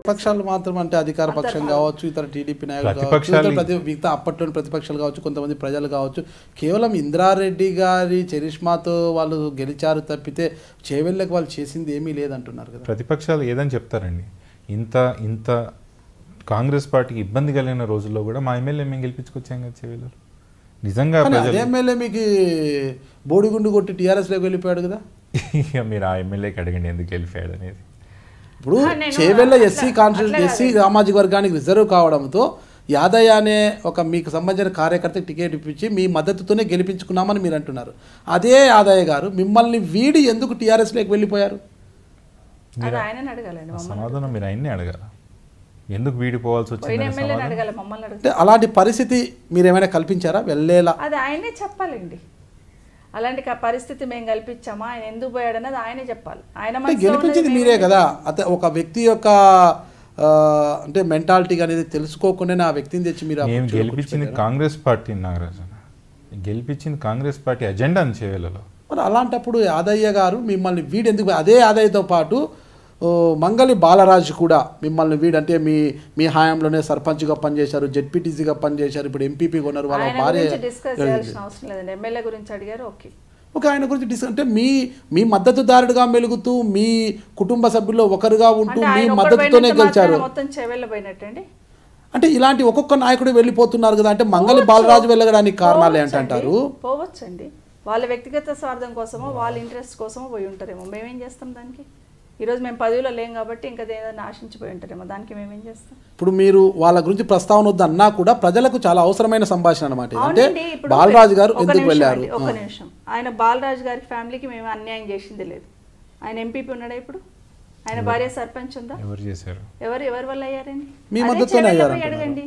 పక్షాలు మాత్రం అంటే అధికార పక్షం కావచ్చు, ఇతర టీడీపీ నాయకులు కావచ్చు, మిగతా అప్పట్లోని ప్రతిపక్షాలు కావచ్చు, కొంతమంది ప్రజలు కావచ్చు, కేవలం ఇంద్రారెడ్డి గారి చరిష్మాతో వాళ్ళు గెలిచారు తప్పితే చేవెళ్ళకి వాళ్ళు చేసింది ఏమీ లేదంటున్నారు కదా. ప్రతిపక్షాలు ఏదని చెప్తారండి. ఇంత కాంగ్రెస్ పార్టీకి ఇబ్బంది కలిగిన రోజుల్లో కూడా మా ఎమ్మెల్యే మేము గెలిపించుకొచ్చాం కదా చేవెళ్ళరు. నిజంగా అదే ఎమ్మెల్యే మీకు బోడిగుండు కొట్టి టీఆర్ఎస్లోకి వెళ్ళిపోయాడు కదా. ఇక మీరు ఆ ఎమ్మెల్యేకి అడగండి ఎందుకు వెళ్ళిపోయాడు అనేది. ఇప్పుడు చేవెళ్ళ ఎస్సీ కాన్స్టిట్యూషన్ ఎస్సీ సామాజిక వర్గానికి రిజర్వ్ కావడంతో యాదయ్య అనే ఒక మీకు సంబంధించిన కార్యకర్తకి టికెట్ ఇప్పించి మీ మద్దతుతోనే గెలిపించుకున్నామని మీరు అంటున్నారు. అదే యాదయ్య గారు మిమ్మల్ని వీడి ఎందుకు టీఆర్ఎస్లోకి వెళ్ళిపోయారు? సమాధానం మీరు ఆయన్ని అడగాల. ఎందుకు వీడిపోవాల్సి వచ్చింది? అలాంటి పరిస్థితి మీరేమైనా కల్పించారా వెళ్ళేలా? అది ఆయనే చెప్పాలండి. అలాంటి పరిస్థితి మేము కల్పించామా, ఆయన ఎందుకు పోయాడు అనేది ఆయనే చెప్పాలి. ఆయన గెలిపించింది మీరే కదా. ఒక వ్యక్తి యొక్క అంటే మెంటాలిటీ అనేది తెలుసుకోకుండానే ఆ వ్యక్తిని తెచ్చి మీరు గెలిపించింది కాంగ్రెస్ పార్టీ. నాగరాజు గెలిపించింది కాంగ్రెస్ పార్టీ అజెండా అని చేయాలలో. మరి అలాంటప్పుడు యాదయ్య గారు మిమ్మల్ని వీడు ఎందుకు? అదే యాదయ్యతో పాటు మంగళి బాలరాజు కూడా మిమ్మల్ని వీడంటే మీ హయాంలోనే సర్పంచ్గా పనిచేశారు, జెడ్పీటీసీగా పనిచేశారు, ఇప్పుడు ఎంపీపీ కొన్నారు. వాళ్ళ భార్య ఎమ్మెల్యే గురించి అడిగారు. ఓకే, ఆయన గురించి అంటే మీ మద్దతుదారుడుగా మెలుగుతూ మీ కుటుంబ సభ్యుల్లో ఒకరుగా ఉంటూ మీ మద్దతుతోనే గెలిచారు. అంటే ఇలాంటి ఒక్కొక్క నాయకుడు వెళ్ళిపోతున్నారు కదా. అంటే మంగళి బాలరాజు వెళ్ళడానికి కారణాలు ఏంటంటారు? పోవచ్చండి, వాళ్ళ వ్యక్తిగత స్వార్థం కోసమో వాళ్ళ ఇంట్రెస్ట్ కోసమో పోయి ఉంటారేమో. మేమేం చేస్తాం దానికి? ఈరోజు మేము పదవిలో లేం కాబట్టి ఇంకా ఏదైనా ఆశించిపోయి ఉంటారేమో, దానికి మేమేం చేస్తాం? ఇప్పుడు మీరు వాళ్ళ గురించి ప్రస్తావన వద్దన్నా కూడా ప్రజలకు చాలా అవసరమైన సంభాషణ అనమాట. అంటే బాలరాజు గారు ఎందుకు వెళ్ళారు? ఒక నిమిషం, ఆయన బాలరాజు గారి ఫ్యామిలీకి మేము అన్యాయం చేసింది లేదు. ఆయన ఎంపీపీ ఉన్నాడా ఇప్పుడు? ఆయన భార్య సర్పంచ్ ఉందా? ఎవరి వల్ల అయ్యారండి? మీ మద్దతుతోనే అడగండి.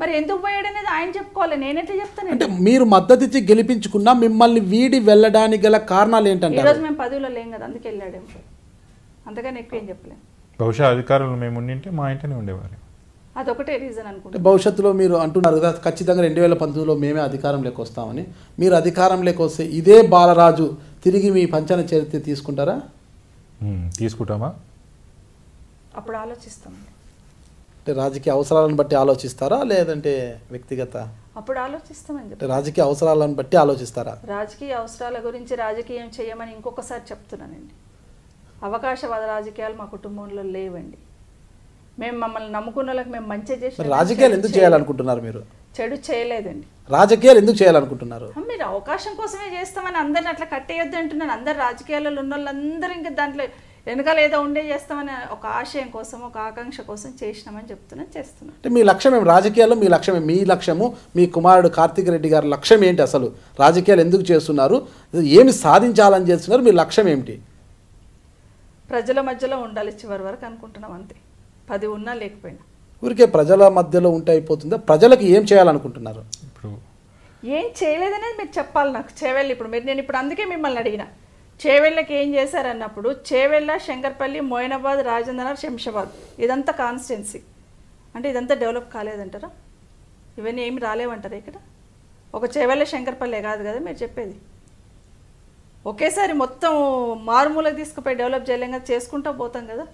మరి ఎందుకు పోయాడు అనేది ఆయన చెప్పుకోవాలి, నేనైతే చెప్తాను. అంటే మీరు మద్దతు ఇచ్చి గెలిపించుకున్నా మిమ్మల్ని వీడి వెళ్ళడానికి గల కారణాలు ఏంటంటే ఈరోజు మేము పదవిలో లేం కదా, అందుకే వెళ్ళాడేమో. అంతగానే ఎక్కువ ఏం చెప్పలేము. బహుశా అధికారులు మేము ఉండింటే మా ఇంటనే ఉండేవారు. అదొకటే రీజన్ అనుకుంటా. భవిష్యత్తులో మీరు అంటున్నారు కదా ఖచ్చితంగా 2019లో మేమే అధికారంలోకి వస్తామని. మీరు అధికారంలోకి వస్తే ఇదే బాలరాజు తిరిగి మీ పంచన చరిత్ర తీసుకుంటారా? తీసుకుంటామా? అప్పుడు ఆలోచిస్తాం. అంటే రాజకీయ అవసరాలను బట్టి ఆలోచిస్తారా లేదంటే వ్యక్తిగత? అప్పుడు ఆలోచిస్తామని చెప్పి. రాజకీయ అవసరాలను బట్టి ఆలోచిస్తారా? రాజకీయ అవసరాల గురించి రాజకీయం చేయమని ఇంకొకసారి చెప్తున్నానండి. అవకాశవాద రాజకీయాలు మా కుటుంబంలో లేవండి. మేము మమ్మల్ని నమ్ముకున్న వాళ్ళకి మేము మంచి చేసి రాజకీయాలు ఎందుకు చేయాలనుకుంటున్నారు? మీరు చెడు చేయలేదండి. రాజకీయాలు ఎందుకు చేయాలనుకుంటున్నారు? మీరు అవకాశం కోసమే చేస్తామని అందరిని అట్లా కట్టేయొద్దు అంటున్నాను. అందరు రాజకీయాలలో ఉన్న వాళ్ళందరూ ఇంకా దాంట్లో వెనకాల ఏదో ఉండే చేస్తామని ఒక ఆశయం కోసం ఒక ఆకాంక్ష కోసం చేసినామని చేస్తున్నాం. అంటే మీ లక్ష్యం ఏమి? రాజకీయాల్లో మీ లక్ష్యం మీ లక్ష్యము మీ కుమారుడు కార్తిక్ రెడ్డి గారి లక్ష్యం ఏంటి? అసలు రాజకీయాలు ఎందుకు చేస్తున్నారు? ఏమి సాధించాలని చేస్తున్నారు? మీ లక్ష్యం ఏమిటి? ప్రజల మధ్యలో ఉండాలి చివరి వరకు అనుకుంటున్నాం, అంతే. 10 ఉన్నా లేకపోయినా ఊరికే ప్రజల మధ్యలో ఉంటే అయిపోతుందా? ప్రజలకు ఏం చేయాలనుకుంటున్నారు? ఏం చేయలేదనేది మీరు చెప్పాలి నాకు. చేవెళ్ళి ఇప్పుడు నేను ఇప్పుడు అందుకే మిమ్మల్ని అడిగిన, చేవెళ్ళకి ఏం చేశారన్నప్పుడు చేవెళ్ళ, శంకర్పల్లి, మోయినాబాద్, రాజేంద్రనగర్, శంషాబాద్ ఇదంతా కాన్స్టిట్యున్సీ. అంటే ఇదంతా డెవలప్ కాలేదంటారా? ఇవన్నీ ఏమి రాలేవంటారా? ఇక్కడ ఒక చేవెళ్ళ శంకర్పల్లి కాదు కదా మీరు చెప్పేది. ఒకేసారి మొత్తం మారుమూలకు తీసుకుపోయి డెవలప్ చేయలేం కదా, చేసుకుంటూ పోతాం కదా.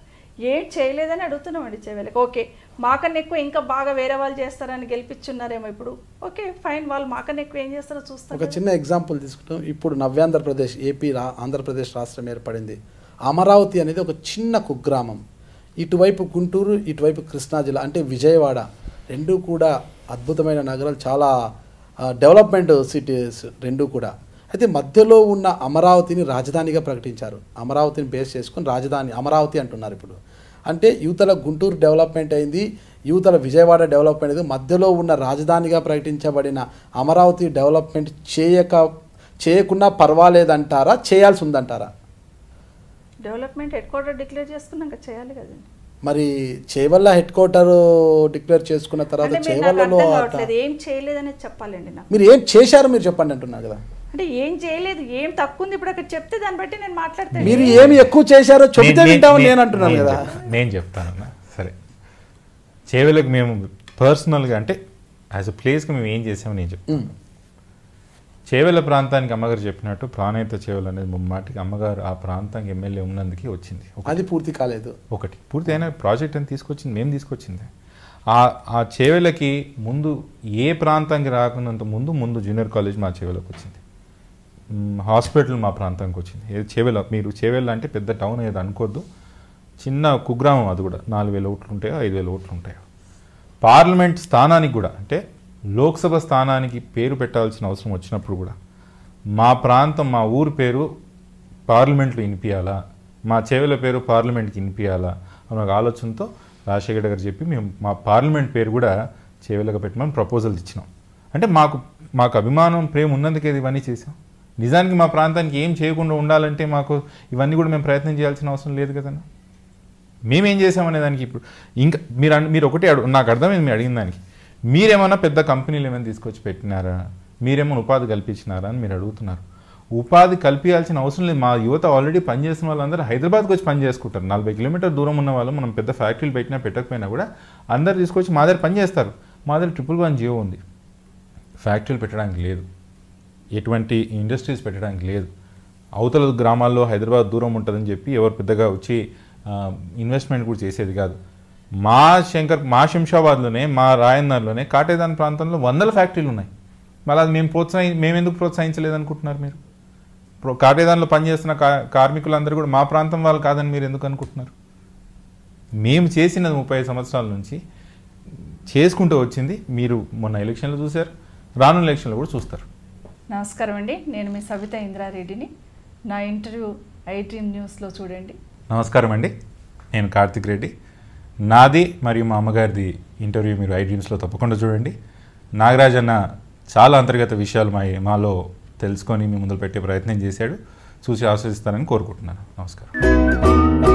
ఏం చేయలేదని అడుగుతున్నామండి చేవెళ్ళకి. ఓకే, మాకన్నా ఎక్కువ ఇంకా బాగా వేరే వాళ్ళు చేస్తారని గెలిపించున్నారేమో ఇప్పుడు. ఓకే ఫైన్, వాళ్ళు మాకన్నా ఎక్కువ ఏం చేస్తారో చూస్తాం. ఒక చిన్న ఎగ్జాంపుల్ తీసుకుంటాం. ఇప్పుడు నవ్యాంధ్రప్రదేశ్ ఆంధ్రప్రదేశ్ రాష్ట్రం ఏర్పడింది. అమరావతి అనేది ఒక చిన్న కుగ్రామం. ఇటువైపు గుంటూరు, ఇటువైపు కృష్ణా జిల్లా అంటే విజయవాడ, రెండూ కూడా అద్భుతమైన నగరాలు, చాలా డెవలప్మెంట్ సిటీస్ రెండూ కూడా. అయితే మధ్యలో ఉన్న అమరావతిని రాజధానిగా ప్రకటించారు. అమరావతిని బేస్ చేసుకుని రాజధాని అమరావతి అంటున్నారు ఇప్పుడు. అంటే యువతల గుంటూరు డెవలప్మెంట్ అయింది, యువతల విజయవాడ డెవలప్మెంట్ అయింది. మధ్యలో ఉన్న రాజధానిగా ప్రకటించబడిన అమరావతి డెవలప్మెంట్ చేయకున్నా పర్వాలేదంటారా, చేయాల్సి ఉందంటారా? డెవలప్మెంట్ హెడ్ క్వార్టర్ డిక్లేర్ చేసుకున్నాక చేయాలి కదండి. మరి చేవెళ్ళ హెడ్ క్వార్టర్ డిక్లేర్ చేసుకున్న తర్వాత చేవెళ్ళలో ఏం చేయలేదనేది చెప్పాలండి నాకు. మీరు ఏం చేశారో మీరు చెప్పండి అంటున్నారు కదా. అంటే ఏం చేయలేదు, ఏం తక్కువ ఉంది ఇప్పుడు అక్కడ చెప్తే దాన్ని బట్టి నేను మాట్లాడతాను. మీరు ఏమి ఎక్కువ చేశారో చెప్తే వింటామని నేను అంటున్నాను కదా. నేను చెప్తానన్నా. సరే, చేవెళ్ళకి మేము పర్సనల్గా అంటే యాజ్ అ ప్లేస్గా మేము ఏం చేసామని నేను చెప్తాను. చేవెళ్ళ ప్రాంతానికి అమ్మగారు చెప్పినట్టు ప్రాణహిత చేవెళ్ళ అనేది ముమ్మాటికి అమ్మగారు ఆ ప్రాంతానికి ఎమ్మెల్యే ఉన్నందుకే వచ్చింది. అది పూర్తి కాలేదు. ఒకటి పూర్తి అయిన ప్రాజెక్ట్ అని తీసుకొచ్చింది, మేము తీసుకొచ్చింది. ఆ చేవెళ్ళకి ముందు ఏ ప్రాంతానికి రాకున్నంత ముందు జూనియర్ కాలేజ్ మా చేవెళ్ళకి వచ్చింది. హాస్పిటల్ మా ప్రాంతానికి వచ్చింది. చేవెళ్ళ, మీరు చేవెళ్ళ అంటే పెద్ద టౌన్ ఏదో అనుకోవద్దు, చిన్న కుగ్రామం. అది కూడా 4,000 ఓట్లు ఉంటాయో 5,000 ఓట్లు ఉంటాయో. పార్లమెంట్ స్థానానికి కూడా, అంటే లోక్సభ స్థానానికి పేరు పెట్టాల్సిన అవసరం వచ్చినప్పుడు కూడా మా ప్రాంతం, మా ఊరు పేరు పార్లమెంట్లో వినిపించాలా, మా చేవెళ్ళ పేరు పార్లమెంట్కి వినిపించాలా అన్న ఒక ఆలోచనతో రాజశేఖర్ గారు చెప్పి మేము మా పార్లమెంట్ పేరు కూడా చేవెళ్ళగా పెట్టమని ప్రపోజల్ ఇచ్చినాం. అంటే మాకు అభిమానం, ప్రేమ ఉన్నందుకే ఇవన్నీ చేసాం. నిజానికి మా ప్రాంతానికి ఏం చేయకుండా ఉండాలంటే మాకు ఇవన్నీ కూడా మేము ప్రయత్నం చేయాల్సిన అవసరం లేదు కదన్నా. మేమేం చేసామనే దానికి ఇప్పుడు ఇంకా మీరు ఒకటే నాకు అర్థమైంది మీరు అడిగిన దానికి. మీరేమన్నా పెద్ద కంపెనీలు ఏమైనా తీసుకొచ్చి పెట్టినారా, మీరేమైనా ఉపాధి కల్పించినారా అని మీరు అడుగుతున్నారు. ఉపాధి కల్పించాల్సిన అవసరం లేదు. మా యువత ఆల్రెడీ పనిచేసిన వాళ్ళందరూ హైదరాబాద్కి వచ్చి పని చేసుకుంటారు. 40 కిలోమీటర్ దూరం ఉన్న వాళ్ళు మనం పెద్ద ఫ్యాక్టరీలు పెట్టినా పెట్టకపోయినా కూడా అందరు తీసుకొచ్చి మా దగ్గర పని చేస్తారు. మా దగ్గర 111 జియో ఉంది. ఫ్యాక్టరీలు పెట్టడానికి లేదు, ఎటువంటి ఇండస్ట్రీస్ పెట్టడానికి లేదు. అవతల గ్రామాల్లో హైదరాబాద్ దూరం ఉంటుందని చెప్పి ఎవరు పెద్దగా వచ్చి ఇన్వెస్ట్మెంట్ కూడా చేసేది కాదు. మా శంషాబాద్లోనే, మా రాయన్నర్లోనే, కాటేదాన్ ప్రాంతంలో 100 ఫ్యాక్టరీలు ఉన్నాయి. మళ్ళీ అది మేము ఎందుకు ప్రోత్సహించలేదనుకుంటున్నారు మీరు? కాటేదాన్లో పనిచేస్తున్న కార్మికులందరూ కూడా మా ప్రాంతం వాళ్ళు కాదని మీరు ఎందుకు అనుకుంటున్నారు? మేము చేసినది 35 సంవత్సరాల నుంచి చేసుకుంటూ వచ్చింది. మీరు మొన్న ఎలక్షన్లో చూశారు, రానున్న ఎలక్షన్లో కూడా చూస్తారు. నమస్కారం అండి, నేను మీ సవిత ఇంద్రారెడ్డిని. నా ఇంటర్వ్యూ i-Dream న్యూస్లో చూడండి. నమస్కారం అండి, నేను కార్తిక్ రెడ్డి. నాది మరియు మా అమ్మగారిది ఇంటర్వ్యూ మీరు i-Dreamsలో తప్పకుండా చూడండి. నాగరాజ్ అన్న చాలా అంతర్గత విషయాలు మాలో తెలుసుకొని మీ ముందు పెట్టే ప్రయత్నం చేశాడు. చూసి ఆస్వాదిస్తారని కోరుకుంటున్నాను. నమస్కారం.